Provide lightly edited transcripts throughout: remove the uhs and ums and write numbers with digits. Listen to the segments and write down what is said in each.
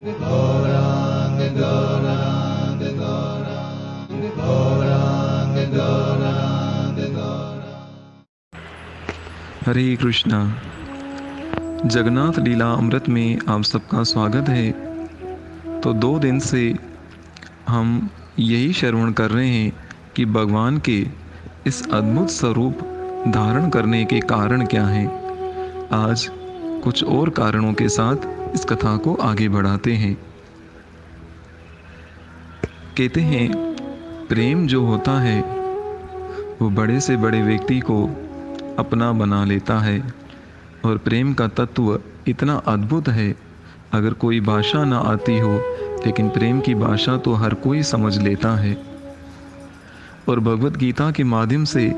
गौरांग गौरांग गौरांग गौरांग गौरांग गौरांग। हरे कृष्णा। जगन्नाथ लीला अमृत में आप सबका स्वागत है। तो 2 दिन से हम यही श्रवण कर रहे हैं कि भगवान के इस अद्भुत स्वरूप धारण करने के कारण क्या हैं। आज कुछ और कारणों के साथ इस कथा को आगे बढ़ाते हैं। कहते हैं प्रेम जो होता है वो बड़े से बड़े व्यक्ति को अपना बना लेता है और प्रेम का तत्व इतना अद्भुत है, अगर कोई भाषा ना आती हो लेकिन प्रेम की भाषा तो हर कोई समझ लेता है। और भगवत गीता के माध्यम से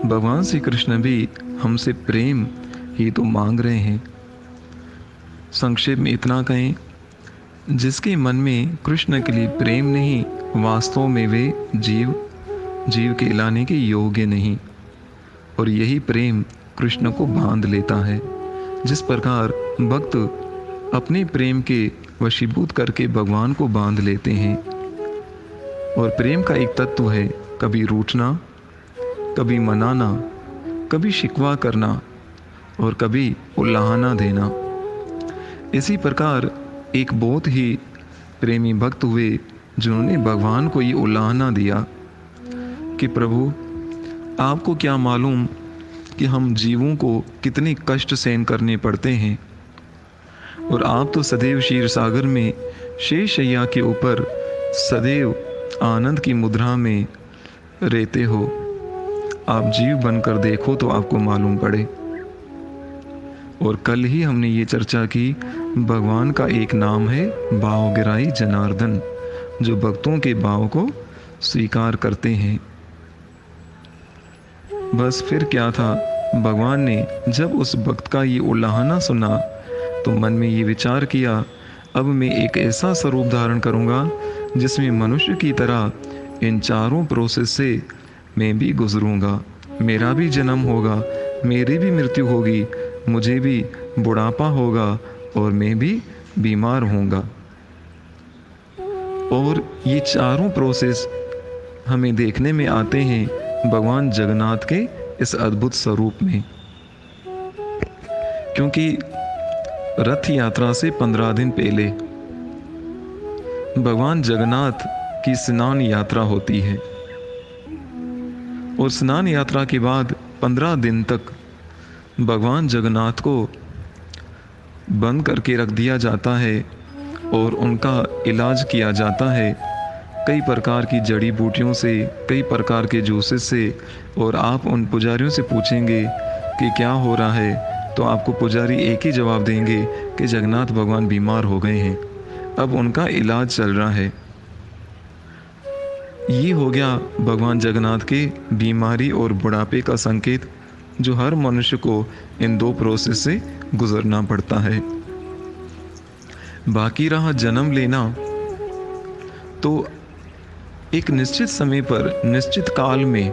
भगवान श्री कृष्ण भी हमसे प्रेम ही तो मांग रहे हैं। संक्षेप में इतना कहें, जिसके मन में कृष्ण के लिए प्रेम नहीं, वास्तव में वे जीव कहलाने के योग्य नहीं। और यही प्रेम कृष्ण को बांध लेता है। जिस प्रकार भक्त अपने प्रेम के वशीभूत करके भगवान को बांध लेते हैं। और प्रेम का एक तत्व है, कभी रूठना, कभी मनाना, कभी शिकवा करना और कभी उल्लाहना देना। इसी प्रकार एक बहुत ही प्रेमी भक्त हुए जिन्होंने भगवान को ये उल्लाहना दिया कि प्रभु आपको क्या मालूम कि हम जीवों को कितने कष्ट सहन करने पड़ते हैं, और आप तो सदैव क्षीर सागर में शेषशय्या के ऊपर सदैव आनंद की मुद्रा में रहते हो। आप जीव बनकर देखो तो आपको मालूम पड़े। और कल ही हमने ये चर्चा की, भगवान का एक नाम है भावग्राही जनार्दन, जो भक्तों के भाव को स्वीकार करते हैं। बस फिर क्या था, भगवान ने जब उस भक्त का ये उल्लाहना सुना तो मन में ये विचार किया, अब मैं एक ऐसा स्वरूप धारण करूँगा जिसमें मनुष्य की तरह इन चारों प्रोसेस से मैं भी गुजरूँगा। मेरा भी जन्म होगा, मेरी भी मृत्यु होगी, मुझे भी बुढ़ापा होगा और मैं भी बीमार होऊंगा। और ये चारों प्रोसेस हमें देखने में आते हैं भगवान जगन्नाथ के इस अद्भुत स्वरूप में। क्योंकि रथ यात्रा से 15 दिन पहले भगवान जगन्नाथ की स्नान यात्रा होती है। और स्नान यात्रा के बाद 15 दिन तक भगवान जगन्नाथ को बंद करके रख दिया जाता है और उनका इलाज किया जाता है कई प्रकार की जड़ी बूटियों से, कई प्रकार के जूसेस से। और आप उन पुजारियों से पूछेंगे कि क्या हो रहा है, तो आपको पुजारी एक ही जवाब देंगे कि जगन्नाथ भगवान बीमार हो गए हैं, अब उनका इलाज चल रहा है। ये हो गया भगवान जगन्नाथ के बीमारी और बुढ़ापे का संकेत, जो हर मनुष्य को इन 2 प्रोसेस से गुजरना पड़ता है। बाकी रहा जन्म लेना, तो एक निश्चित समय पर, निश्चित काल में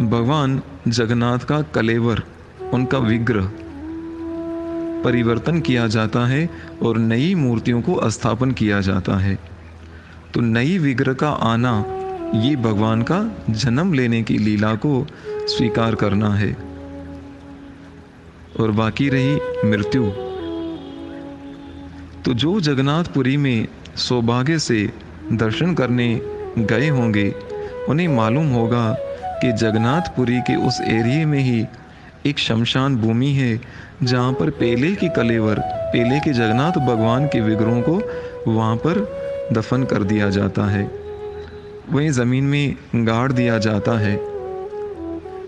भगवान जगन्नाथ का कलेवर, उनका विग्रह परिवर्तन किया जाता है और नई मूर्तियों को स्थापन किया जाता है। तो नई विग्रह का आना, ये भगवान का जन्म लेने की लीला को स्वीकार करना है। और बाकी रही मृत्यु, तो जो जगन्नाथपुरी में सौभाग्य से दर्शन करने गए होंगे उन्हें मालूम होगा कि जगन्नाथपुरी के उस एरिए में ही एक शमशान भूमि है, जहाँ पर पहले के कलेवर, पहले के जगन्नाथ भगवान के विग्रहों को वहाँ पर दफन कर दिया जाता है, वहीं ज़मीन में गाड़ दिया जाता है।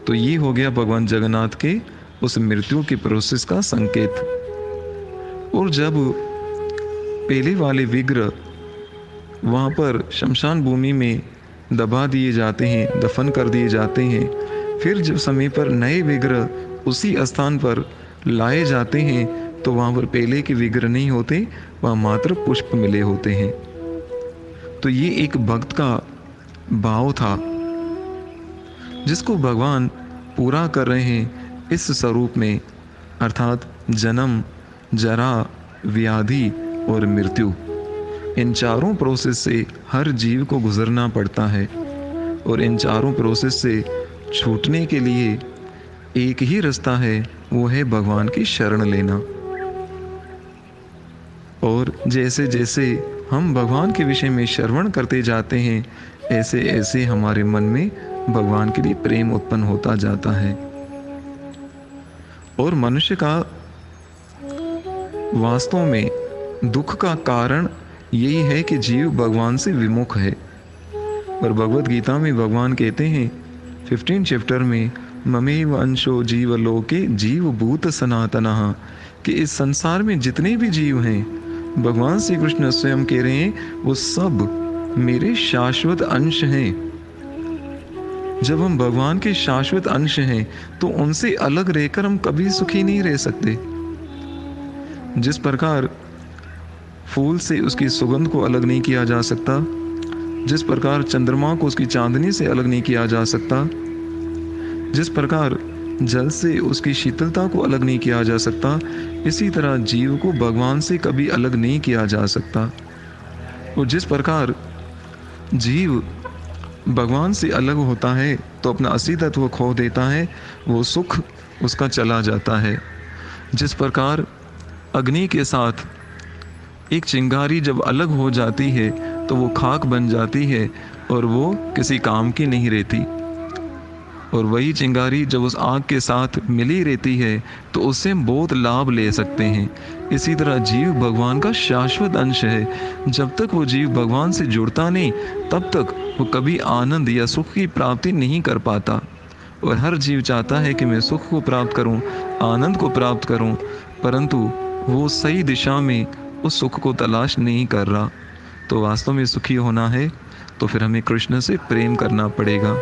तो ये हो गया भगवान जगन्नाथ के उस मृत्यु के प्रोसेस का संकेत। और जब पहले वाले विग्रह वहाँ पर शमशान भूमि में दबा दिए जाते हैं, दफन कर दिए जाते हैं, फिर जब समय पर नए विग्रह उसी स्थान पर लाए जाते हैं तो वहाँ पर पहले के विग्रह नहीं होते, वहाँ मात्र पुष्प मिले होते हैं। तो ये एक भक्त का भाव था जिसको भगवान पूरा कर रहे हैं इस स्वरूप में, अर्थात जन्म, जरा, व्याधि और मृत्यु, इन चारों प्रोसेस से हर जीव को गुजरना पड़ता है। और इन चारों प्रोसेस से छूटने के लिए एक ही रास्ता है, वो है भगवान की शरण लेना। और जैसे जैसे हम भगवान के विषय में श्रवण करते जाते हैं, ऐसे ऐसे हमारे मन में भगवान के लिए प्रेम उत्पन्न होता जाता है। और मनुष्य का वास्तव में दुख का कारण यही है कि जीव भगवान से विमुख है। और भगवत गीता में भगवान कहते हैं 15 चैप्टर में, ममेव अंशो जीव लोके जीव भूत सनातनः, कि इस संसार में जितने भी जीव हैं, भगवान श्री कृष्ण स्वयं कह रहे हैं वो सब मेरे शाश्वत अंश हैं। जब हम भगवान के शाश्वत अंश हैं तो उनसे अलग रहकर हम कभी सुखी नहीं रह सकते। जिस प्रकार फूल से उसकी सुगंध को अलग नहीं किया जा सकता, जिस प्रकार चंद्रमा को उसकी चांदनी से अलग नहीं किया जा सकता, जिस प्रकार जल से उसकी शीतलता को अलग नहीं किया जा सकता, इसी तरह जीव को भगवान से कभी अलग नहीं किया जा सकता। और जिस प्रकार जीव भगवान से अलग होता है तो अपना असली तत्व खो देता है, वो सुख उसका चला जाता है। जिस प्रकार अग्नि के साथ एक चिंगारी जब अलग हो जाती है तो वो खाक बन जाती है और वो किसी काम की नहीं रहती, और वही चिंगारी जब उस आग के साथ मिली रहती है तो उससे हम बहुत लाभ ले सकते हैं। इसी तरह जीव भगवान का शाश्वत अंश है। जब तक वो जीव भगवान से जुड़ता नहीं, तब तक वो कभी आनंद या सुख की प्राप्ति नहीं कर पाता। और हर जीव चाहता है कि मैं सुख को प्राप्त करूं, आनंद को प्राप्त करूं, परंतु वो सही दिशा में उस सुख को तलाश नहीं कर रहा। तो वास्तव में सुखी होना है तो फिर हमें कृष्ण से प्रेम करना पड़ेगा।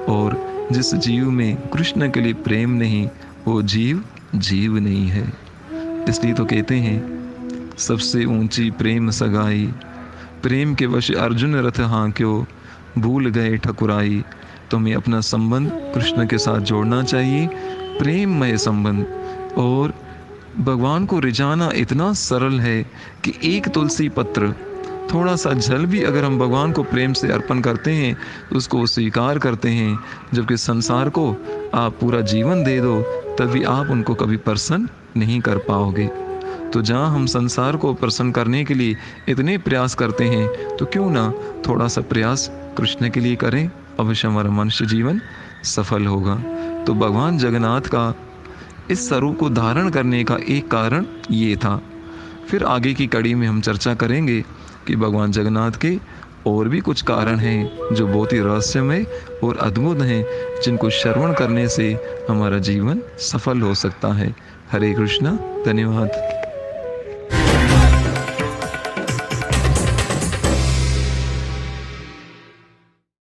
और जिस जीव में कृष्ण के लिए प्रेम नहीं, वो जीव जीव नहीं है। इसलिए तो कहते हैं सबसे ऊंची प्रेम सगाई, प्रेम के वश अर्जुन रथ हाँक्यो, भूल गए ठकुराई। तो हमें अपना संबंध कृष्ण के साथ जोड़ना चाहिए, प्रेममय संबंध। और भगवान को रिझाना इतना सरल है कि एक तुलसी पत्र, थोड़ा सा जल भी अगर हम भगवान को प्रेम से अर्पण करते हैं तो उसको स्वीकार करते हैं। जबकि संसार को आप पूरा जीवन दे दो तभी आप उनको कभी प्रसन्न नहीं कर पाओगे। तो जहाँ हम संसार को प्रसन्न करने के लिए इतने प्रयास करते हैं, तो क्यों ना थोड़ा सा प्रयास कृष्ण के लिए करें, अवश्य हमारा मनुष्य जीवन सफल होगा। तो भगवान जगन्नाथ का इस स्वरूप को धारण करने का एक कारण ये था। फिर आगे की कड़ी में हम चर्चा करेंगे कि भगवान जगन्नाथ के और भी कुछ कारण हैं जो बहुत ही रहस्यमय और अद्भुत हैं, जिनको श्रवण करने से हमारा जीवन सफल हो सकता है। हरे कृष्णा, धन्यवाद।